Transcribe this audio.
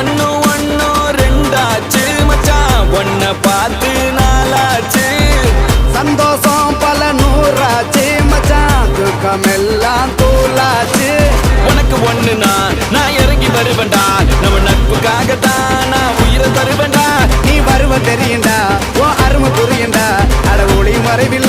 ஒன்னு ஒன்னு ரெண்டாச்சு மச்சான் ஒன்ன பார்த்து நாளாச்சு சந்தோஷம் பல நூறாச்சு மச்சான் துக்கமெல்லாம் தூளாச்சு உனக்கு ஒண்ணுனா நான் இறங்கி வருவேன்டா நம்ம நட்புக்காகத்தான் நான் உயிரை தருவேன்டா நீ வருவ தெரியுண்டா ஓ அருமை புரியுண்டா அட ஒளி மறைவில்